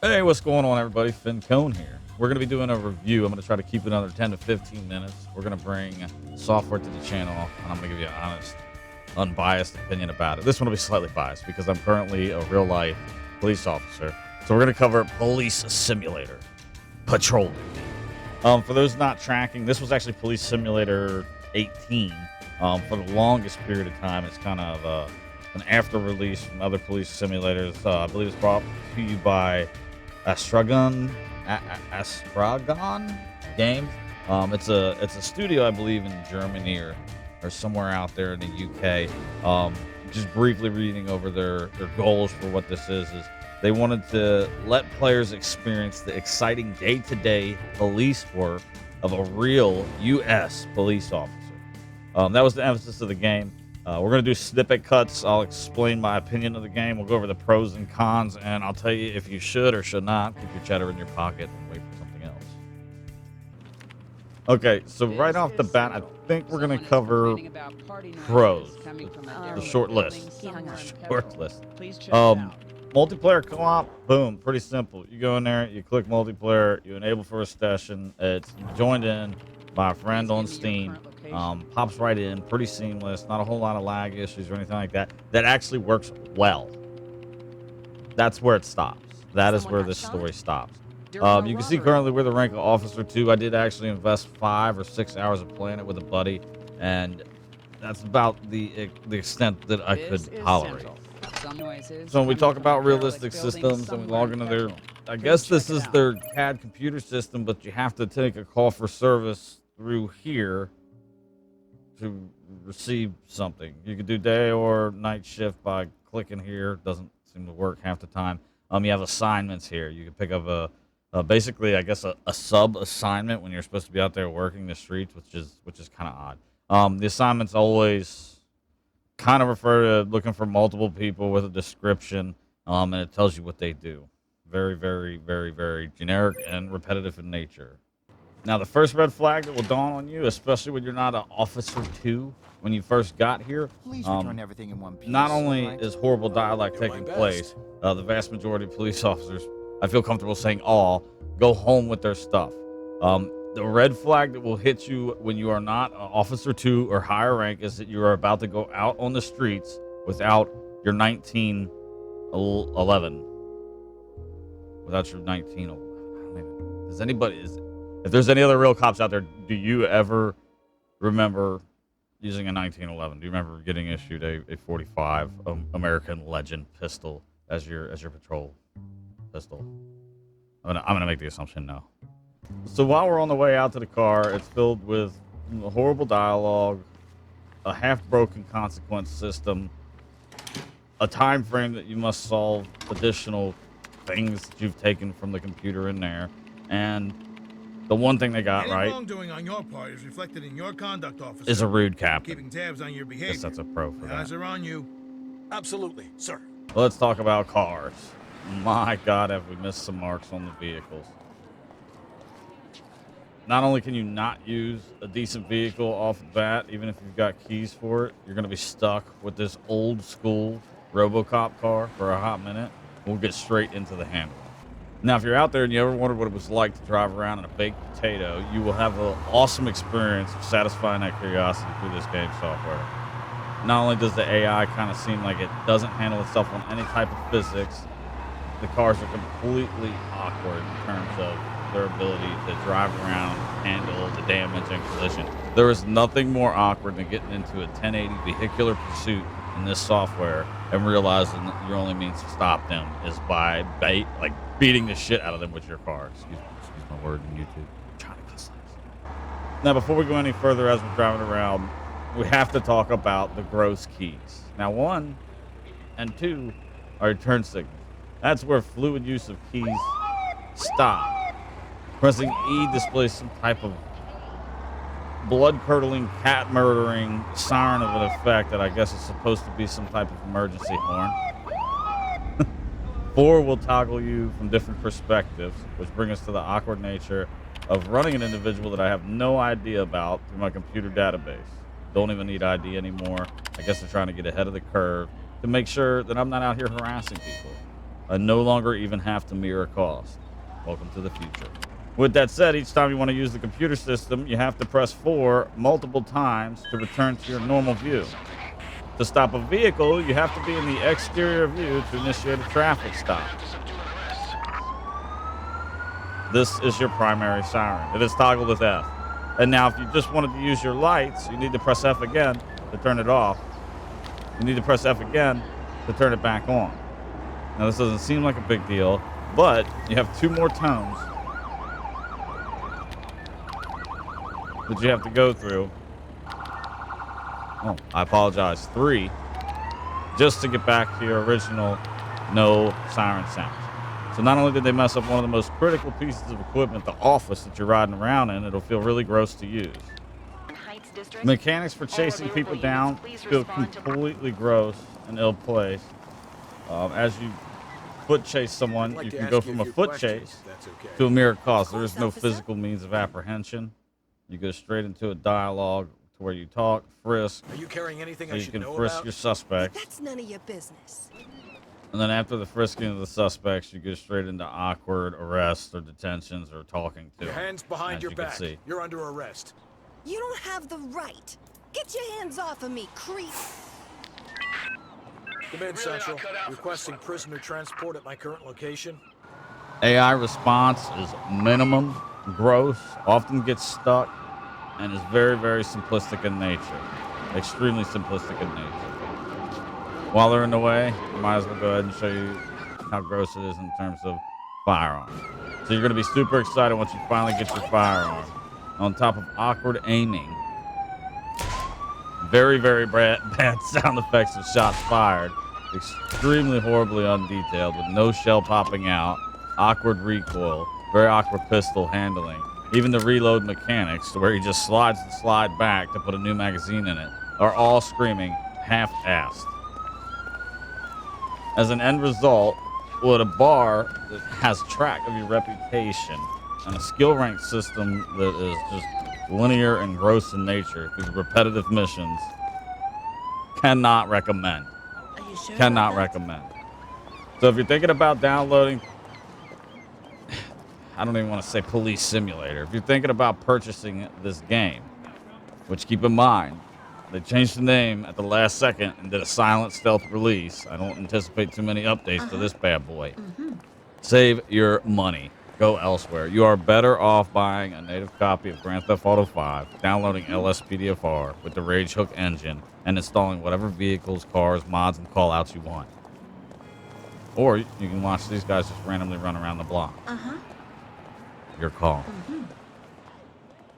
Hey, what's going on, everybody? FinKone here. We're going to be doing a review. I'm going to try to keep it under 10 to 15 minutes. We're going to bring software to the channel, and I'm going to give you an honest, unbiased opinion about it. This one will be slightly biased because I'm currently a real-life police officer. So we're going to cover Police Simulator Patrol. For those not tracking, this was actually Police Simulator 18 for the longest period of time. It's kind of an after release from other police simulators. I believe it's brought to you by Astragon Games. It's a studio, I believe, in Germany or somewhere out there in the UK. Just briefly reading over their goals for what this is they wanted to let players experience the exciting day-to-day police work of a real U.S. police officer. That was the emphasis of the game. We're going to do snippet cuts. I'll explain my opinion of the game. We'll go over the pros and cons, and I'll tell you if you should or should not keep your cheddar in your pocket and wait for something else. Okay, so right off the bat, I think we're going to cover pros, the short list. Short list. Multiplayer co-op, boom, pretty simple. You go in there, you click multiplayer, you enable for a session. It's joined in by a friend on Steam. Pops right in, pretty seamless, not a whole lot of lag issues or anything like that. That actually works well. That's where it stops. That is where this story stops. You can see currently we're the rank of Officer 2. I did actually invest 5 or 6 hours of playing it with a buddy, and that's about the extent that I could tolerate. So when we talk about realistic systems and we log into their, I guess this is their CAD computer system, but you have to take a call for service through here to receive something. You can do day or night shift by clicking here. Doesn't seem to work half the time. You have assignments here. You can pick up a basically, I guess, a sub assignment when you're supposed to be out there working the streets, which is kind of odd. The assignments always kind of refer to looking for multiple people with a description, and it tells you what they do. Very, very, very, very generic and repetitive in nature. Now, the first red flag that will dawn on you, especially when you're not an Officer 2 when you first got here, Please return everything in one piece. not only is horrible dialect taking place, the vast majority of police officers, I feel comfortable saying all, go home with their stuff. The red flag that will hit you when you are not Officer 2 or higher rank is that you are about to go out on the streets without your 1911. Without your 1911. I don't even, does anybody, if there's any other real cops out there, do you ever remember using a 1911? Do you remember getting issued a 45 American Legend pistol as your patrol pistol? I'm gonna make the assumption no. So while we're on the way out to the car, it's filled with horrible dialogue, a half-broken consequence system, a time frame that you must solve additional things that you've taken from the computer in there, and the one thing they got right wrongdoing on your part is reflected in your conduct, officer. Is a rude captain. Keeping tabs on your behavior. Guess that's a pro for that. Eyes are on you. Absolutely, sir. Let's talk about cars. My God, have we missed some marks on the vehicles. Not only can you not use a decent vehicle off the bat, even if you've got keys for it, you're going to be stuck with this old school RoboCop car for a hot minute. We'll get straight into the handle. Now, if you're out there and you ever wondered what it was like to drive around in a baked potato, you will have an awesome experience of satisfying that curiosity through this game software. Not only does the AI kind of seem like it doesn't handle itself on any type of physics, the cars are completely awkward in terms of their ability to drive around, handle the damage and collision. There is nothing more awkward than getting into a 1080 vehicular pursuit in this software and realizing that your only means to stop them is by beating the shit out of them with your car. Excuse my word in YouTube. I'm trying to cuss less. Now, before we go any further as we're driving around, we have to talk about the gross keys. Now, 1 and 2 are your turn signals. That's where fluid use of keys stop. Pressing E displays some type of blood-curdling, cat-murdering siren of an effect that I guess is supposed to be some type of emergency horn. 4 will toggle you from different perspectives, which brings us to the awkward nature of running an individual that I have no idea about through my computer database. Don't even need ID anymore. I guess they're trying to get ahead of the curve to make sure that I'm not out here harassing people. no longer even have to mirror cost. Welcome to the future. With that said, each time you want to use the computer system, you have to press 4 multiple times to return to your normal view. To stop a vehicle, you have to be in the exterior view to initiate a traffic stop. This is your primary siren. It is toggled with F. And now if you just wanted to use your lights, you need to press F again to turn it off. You need to press F again to turn it back on. Now this doesn't seem like a big deal, but you have 2 more tones that you have to go through. Oh, I apologize. 3, just to get back to your original no siren sound. So not only did they mess up one of the most critical pieces of equipment, the office that you're riding around in, it'll feel really gross to use. Mechanics for chasing people down feel completely gross and ill-placed. As you foot chase someone, you can go from a foot chase to a mirror cost. There is no physical means of apprehension. You go straight into a dialogue to where you talk, frisk. Are you carrying anything So I you should can know frisk about? your suspects. That's none of your business. And then after the frisking of the suspects, you go straight into awkward arrests or detentions or talking to Your them, hands behind as your you can back. see. You're under arrest. You don't have the right. Get your hands off of me, creep. Command Central, requesting prisoner transport at my current location. AI response is minimum, gross, often gets stuck, and is very, very simplistic in nature. Extremely simplistic in nature. While they're in the way, I might as well go ahead and show you how gross it is in terms of firearms. So you're going to be super excited once you finally get your firearm. On top of awkward aiming, very, very bad sound effects of shots fired, extremely horribly undetailed with no shell popping out, awkward recoil, very awkward pistol handling. Even the reload mechanics, to where he just slides the slide back to put a new magazine in it, are all screaming half-assed. As an end result, with a bar that has track of your reputation and a skill rank system that is just linear and gross in nature through repetitive missions, cannot recommend. Are you sure? Cannot recommend. So if you're thinking about downloading, I don't even want to say Police Simulator. If you're thinking about purchasing this game, which keep in mind, they changed the name at the last second and did a silent stealth release. I don't anticipate too many updates to this bad boy. Save your money. Go elsewhere. You are better off buying a native copy of Grand Theft Auto 5, downloading LSPDFR with the Rage Hook engine, and installing whatever vehicles, cars, mods, and callouts you want. Or you can watch these guys just randomly run around the block. Your call.